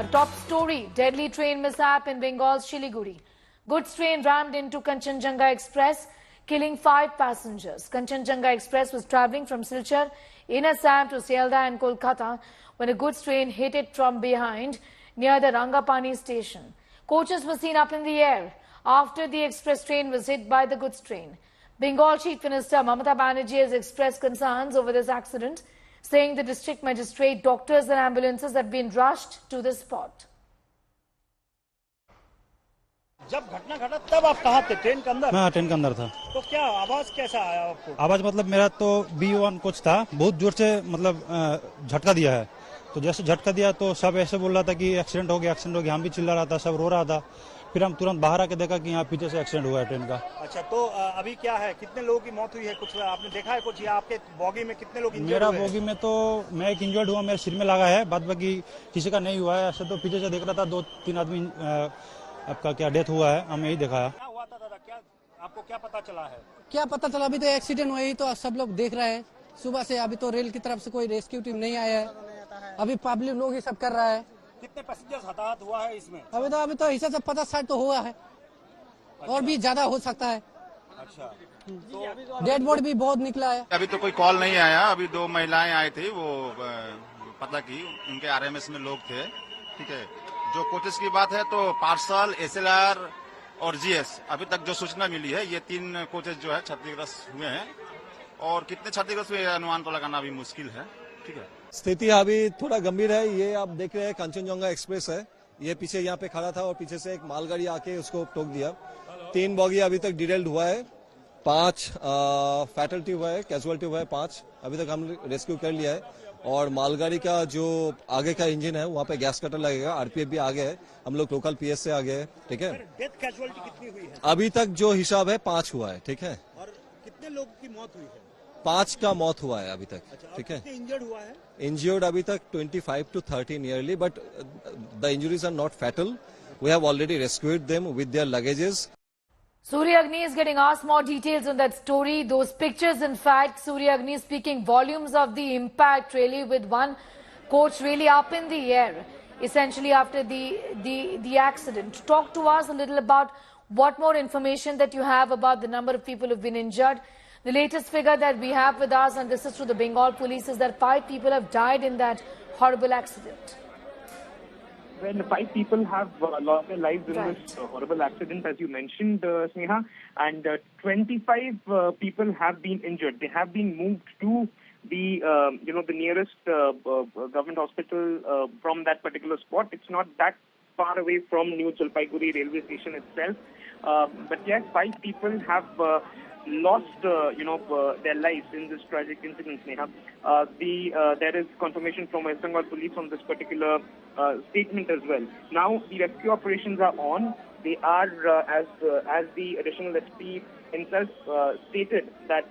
A top story, deadly train mishap in Bengal's Shiliguri. Goods train rammed into Kanchenjunga Express, killing 5 passengers. Kanchenjunga Express was travelling from Silchar in Assam to Sealdah and Kolkata when a goods train hit it from behind near the Rangapani station. Coaches were seen up in the air after the express train was hit by the goods train. Bengal Chief Minister Mamata Banerjee has expressed concerns over this accident, saying the district magistrate, doctors and ambulances have been rushed to the spot. जब घटना घटा तब आप कहाँ थे? Train के अंदर? मैं ट्रेन के अंदर था। तो क्या आवाज कैसा आया आपको? आवाज मतलब मेरा तो B1 कोच था, बहुत जोर से मतलब झटका दिया है। तो जैसे झटका दिया तो सब ऐसे बोल रहा था कि एक्सीडेंट हो गया, हम भी चिल्ला रहा था, सब रो रहा था। फिर हम तुरंत बाहर आके देखा कि यहाँ पीछे से एक्सीडेंट हुआ है ट्रेन का। अच्छा, तो अभी क्या है, कितने लोगों की मौत हुई है? कुछ आपने देखा है कुछ, या आपके बोगी में कितने लोग इंजर्ड हुए? मेरा बोगी में तो मैं एक इंजर्ड हुआ, मेरे सिर में लगा है, बाद बाकी किसी का नहीं हुआ है। ऐसे तो पीछे से देख रहा था 2-3 आदमी आपका क्या डेथ हुआ है, हमें यही देखा है। क्या हुआ था दादा, क्या आपको क्या पता चला है? क्या पता चला, अभी तो एक्सीडेंट हुआ है, तो सब लोग देख रहे हैं सुबह से। अभी तो रेल की तरफ से कोई रेस्क्यू टीम नहीं आया है, अभी पब्लिक लोग ही सब कर रहा है। कितने पैसेंजर्स हताहत हुआ है इसमें? अभी तो हिसाब से 50-60 तो हुआ है। अच्छा। और भी ज्यादा हो सकता है। अच्छा, तो डेड बॉडी भी बहुत निकला है। अभी तो कोई कॉल नहीं आया। अभी 2 महिलाएं आई थी, वो पता की उनके RMS में लोग थे। ठीक है, जो कोचेस की बात है तो पार्सल, SLR और GS अभी तक जो सूचना मिली है, ये 3 कोचेस जो है क्षतिग्रस्त हुए हैं। और कितने क्षतिग्रस्त हुए अनुमान तो लगाना अभी मुश्किल है। ठीक है, स्थिति अभी थोड़ा गंभीर है। ये आप देख रहे हैं कंचनजंगा एक्सप्रेस है, ये पीछे यहाँ पे खड़ा था और पीछे से एक मालगाड़ी आके उसको ठोक दिया। 3 बॉगी अभी तक डिटेल्ड हुआ है, 5 फैटलिटी हुआ है, कैजुअलिटी हुआ है 5। अभी तक हम रेस्क्यू कर लिया है। और मालगाड़ी का जो आगे का इंजन है वहाँ पे गैस कटर लगेगा। RPF भी आगे है, हम लोग लोकल PS से आगे है। ठीक है, डेथ कैजुअलिटी कितनी हुई है? अभी तक जो हिसाब है 5 हुआ है। ठीक है, और कितने लोगों की मौत हुई है? 5 का मौत हुआ है अभी तक। अच्छा, ठीक है, कितने इंजर्ड हुआ है? Injured अभी तक 25 to 30 nearly, but the injuries are not fatal. We have already rescued them with their luggages. Surya Agni is getting asked more details on that story. Those pictures, in fact, Surya Agni is speaking volumes of the impact really, with one coach really up in the air, essentially after the accident. Talk to us a little about what more information that you have about the number of people who've been injured. The latest figure that we have with us, and this is through the Bengal police, is that 5 people have died in that horrible accident. Well, 5 people have lost their lives in this horrible accident, as you mentioned, Sneha, and 25 people have been injured. They have been moved to the nearest government hospital from that particular spot. It's not that far away from New Jalpaiguri railway station itself. But yes, 5 people have lost their lives in this tragic incident, Sneha. There is confirmation from West Bengal police on this particular statement as well. Now the rescue operations are on. They are as the additional SP himself stated that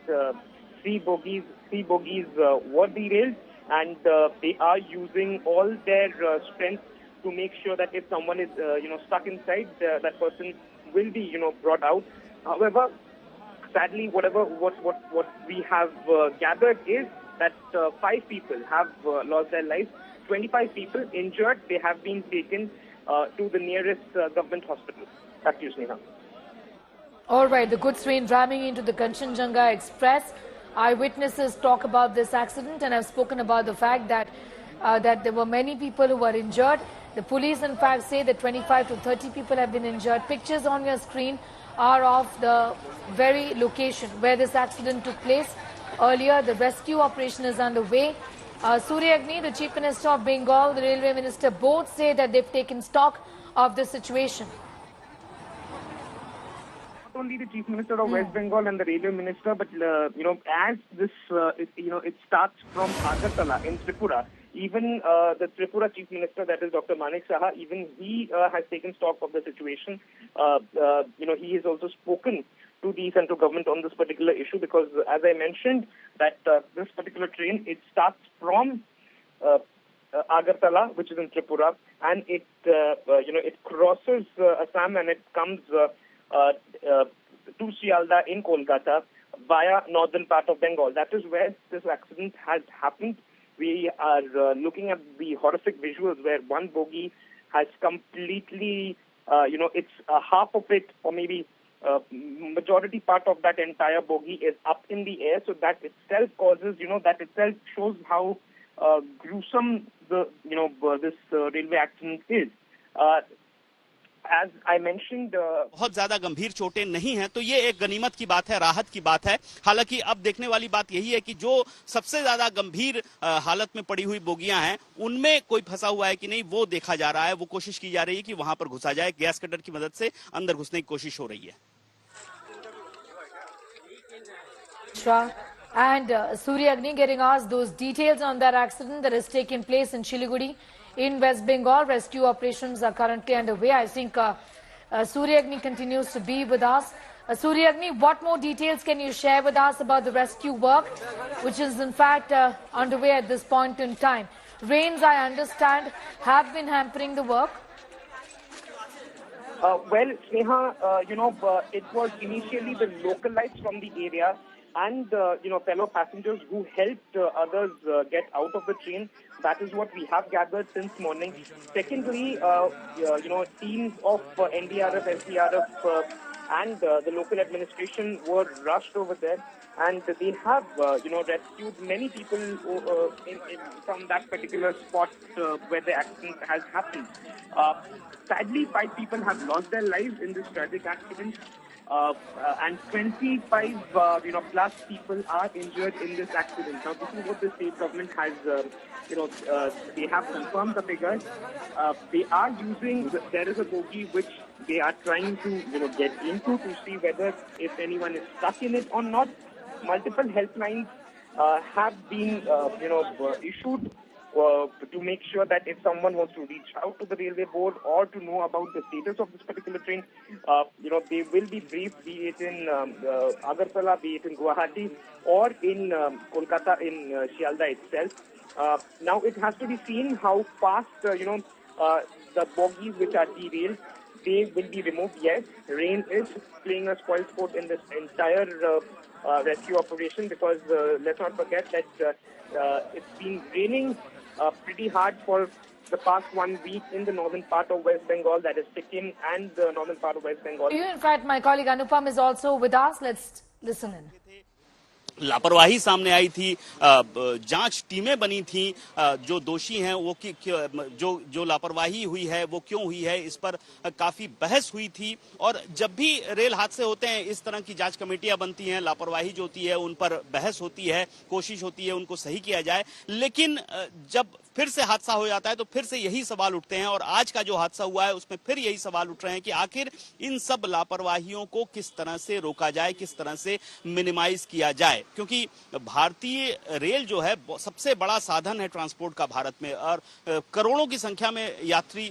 3 bogies were derailed, and they are using all their strength to make sure that if someone is stuck inside, that person will be brought out. However, sadly, what we have gathered is that 5 people have lost their lives, 25 people injured. They have been taken to the nearest government hospital. Back to you, Sneha. All right, the goods train ramming into the Kanchenjunga Express. Eyewitnesses talk about this accident and have spoken about the fact that that there were many people who were injured. The police, in fact, say that 25 to 30 people have been injured. Pictures on your screen are of the very location where this accident took place. Earlier, the rescue operation is underway. Surya Agni, the Chief Minister of Bengal, the Railway Minister, both say that they've taken stock of the situation. Not only the Chief Minister of West Bengal and the Railway Minister, but as this it starts from Agartala in Tripura. Even the Tripura Chief Minister, that is Dr. Manik Saha, even he has taken stock of the situation. He has also spoken to the central government on this particular issue, because, as I mentioned, that this particular train, it starts from Agartala, which is in Tripura, and it crosses Assam, and it comes to Sealdah in Kolkata via northern part of Bengal. That is where this accident has happened. We are looking at the horrific visuals where one bogie has completely, it's half of it, or maybe majority part of that entire bogie is up in the air. So that itself causes, that itself shows how gruesome this railway accident is. As I mentioned, बहुत ज्यादा गंभीर चोटें नहीं हैं, तो ये एक गनीमत की बात है, राहत की बात है। हालांकि अब देखने वाली बात यही है कि जो सबसे ज्यादा गंभीर हालत में पड़ी हुई बोगियां हैं, उनमें कोई फंसा हुआ है कि नहीं, वो देखा जा रहा है। वो कोशिश की जा रही है कि वहां पर घुसा जाए, गैस कटर की मदद से अंदर घुसने की कोशिश हो रही है। And Surya Agni getting asked those details on that accident that has taken place in Siliguri in West Bengal. Rescue operations are currently underway. I think Surya Agni continues to be with us. Surya Agni, what more details can you share with us about the rescue work, which is in fact underway at this point in time? Rains, I understand, have been hampering the work. Well, Sneha, it was initially the localites from the area and fellow passengers who helped others get out of the train. That is what we have gathered since morning. Secondly, teams of NDRF, SDRF and the local administration were rushed over there, and they have rescued many people from that particular spot where the accident has happened. Sadly, 5 people have lost their lives in this tragic accident. And 25 plus people are injured in this accident. Now, this is what the state government has, they have confirmed the figures. They are using, there is a bogie which they are trying to, get into to see whether if anyone is stuck in it or not. Multiple helplines have been, issued to make sure that if someone wants to reach out to the railway board or to know about the status of this particular train, they will be briefed, be it in Agartala, be it in Guwahati, or in Kolkata, in Shialda itself. Now it has to be seen how fast, the bogies which are derailed, they will be removed. Yes, rain is playing a spoil sport in this entire rescue operation, because let's not forget that it's been raining pretty hard for the past 1 week in the northern part of West Bengal, that is Sikkim and the northern part of West Bengal. In fact, my colleague Anupam is also with us. Let's listen in. लापरवाही सामने आई थी, जांच टीमें बनी थी, जो दोषी हैं वो जो लापरवाही हुई है वो क्यों हुई है, इस पर काफी बहस हुई थी। और जब भी रेल हादसे होते हैं इस तरह की जांच कमेटियां बनती हैं, लापरवाही जो होती है उन पर बहस होती है, कोशिश होती है उनको सही किया जाए। लेकिन जब फिर से हादसा हो जाता है तो फिर से यही सवाल उठते हैं, और आज का जो हादसा हुआ है उसमें फिर यही सवाल उठ रहे हैं कि आखिर इन सब लापरवाहियों को किस तरह से रोका जाए, किस तरह से मिनिमाइज किया जाए। क्योंकि भारतीय रेल जो है सबसे बड़ा साधन है ट्रांसपोर्ट का भारत में, और करोड़ों की संख्या में यात्री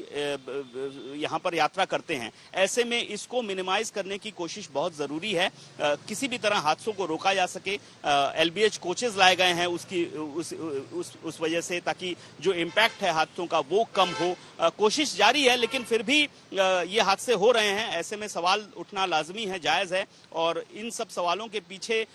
यहां पर यात्रा करते हैं। ऐसे में इसको मिनिमाइज करने की कोशिश बहुत जरूरी है, किसी भी तरह हादसों को रोका जा सके। LBH कोचेज लाए गए हैं उस वजह से, ताकि जो इम्पैक्ट है हादसों का वो कम हो। कोशिश जारी है, लेकिन फिर भी ये हादसे हो रहे हैं। ऐसे में सवाल उठना लाजमी है, जायज है, और इन सब सवालों के पीछे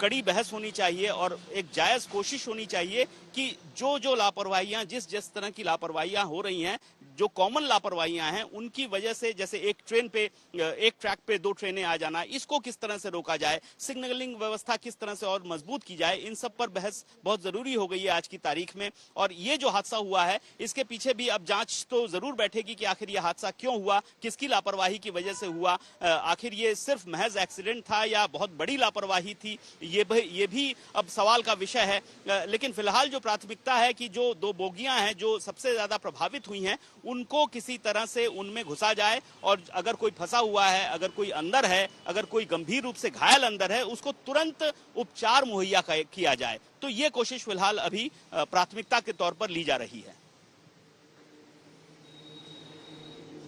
कड़ी बहस होनी चाहिए और एक जायज कोशिश होनी चाहिए कि जो लापरवाहियां, जिस तरह की लापरवाहियां हो रही हैं, जो कॉमन लापरवाहियां हैं, उनकी वजह से, जैसे एक ट्रैक पे 2 ट्रेनें आ जाना, इसको किस तरह से रोका जाए, सिग्नलिंग व्यवस्था किस तरह से और मजबूत की जाए, इन सब पर बहस बहुत जरूरी हो गई है आज की तारीख में। और ये जो हादसा हुआ है इसके पीछे भी अब जांच तो जरूर बैठेगी कि आखिर ये हादसा क्यों हुआ, किसकी लापरवाही की वजह से हुआ, आखिर ये सिर्फ महज एक्सीडेंट था या बहुत बड़ी लापरवाही थी, ये भी अब सवाल का विषय है। लेकिन फिलहाल जो प्राथमिकता है कि जो 2 बोगियां हैं जो सबसे ज्यादा प्रभावित हुई हैं, उनको किसी तरह से उनमें घुसा जाए, और अगर कोई फंसा हुआ है, अगर कोई अंदर है, अगर कोई गंभीर रूप से घायल अंदर है, उसको तुरंत उपचार मुहैया किया जाए। तो ये कोशिश फिलहाल अभी प्राथमिकता के तौर पर ली जा रही है।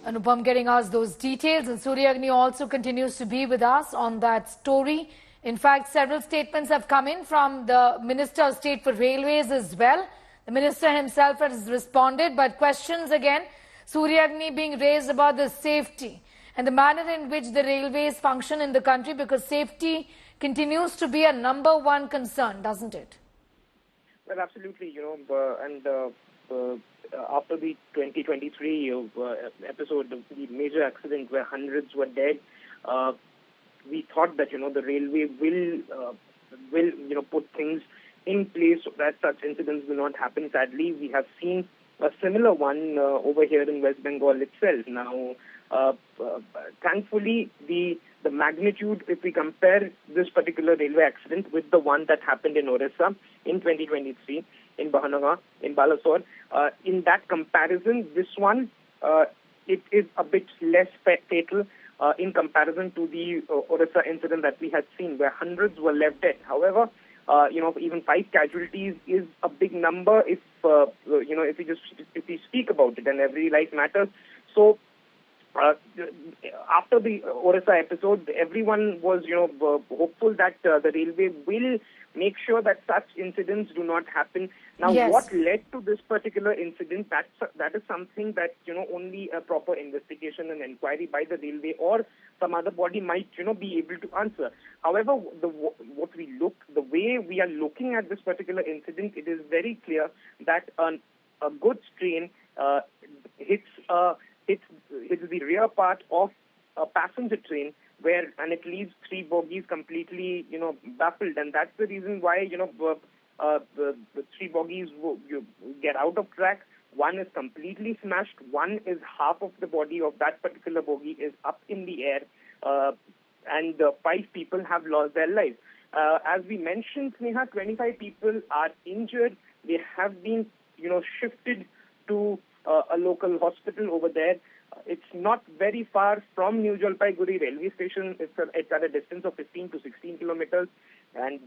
Anupam getting us those details, and Surya Agni also continues to be with us on that story. In fact, several statements have come in from the Minister of State for Railways as well. The Minister himself has responded, but questions again, Surya Agni being raised about the safety and the manner in which the railways function in the country, because safety continues to be a #1 concern, doesn't it? Well, absolutely, and after the 2023 episode, the major accident where hundreds were dead, we thought that the railway will put things in place so that such incidents will not happen. Sadly, we have seen a similar one over here in West Bengal itself. Now, thankfully, the magnitude, if we compare this particular railway accident with the one that happened in Orissa in 2023 in Bahanagar, in Balasore, in that comparison, this one it is a bit less fatal in comparison to the Orissa incident that we had seen, where hundreds were left dead. However, even 5 casualties is a big number if we speak about it, and every life matters. So, after the Orissa episode, everyone was, hopeful that the railway will make sure that such incidents do not happen. Now, Yes. what led to this particular incident, that is something that, only a proper investigation and inquiry by the railway or some other body might, be able to answer. However, the way we are looking at this particular incident, it is very clear that a goods train hits the rear part of a passenger train, and it leaves 3 bogies completely, baffled, and that's the reason why, the 3 bogies get out of track. One is completely smashed. One is half of the body of that particular bogie is up in the air, and 5 people have lost their lives. As we mentioned, Sneha, 25 people are injured. They have been, shifted to a local hospital over there. It's not very far from New Jalpaiguri railway station. It's at a distance of 15 to 16 kilometers, and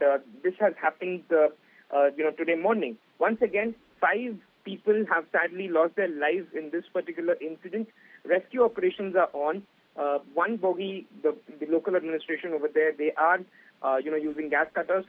this has happened, today morning. Once again, 5 people have sadly lost their lives in this particular incident. Rescue operations are on. One bogie, the local administration over there, they are, using gas cutters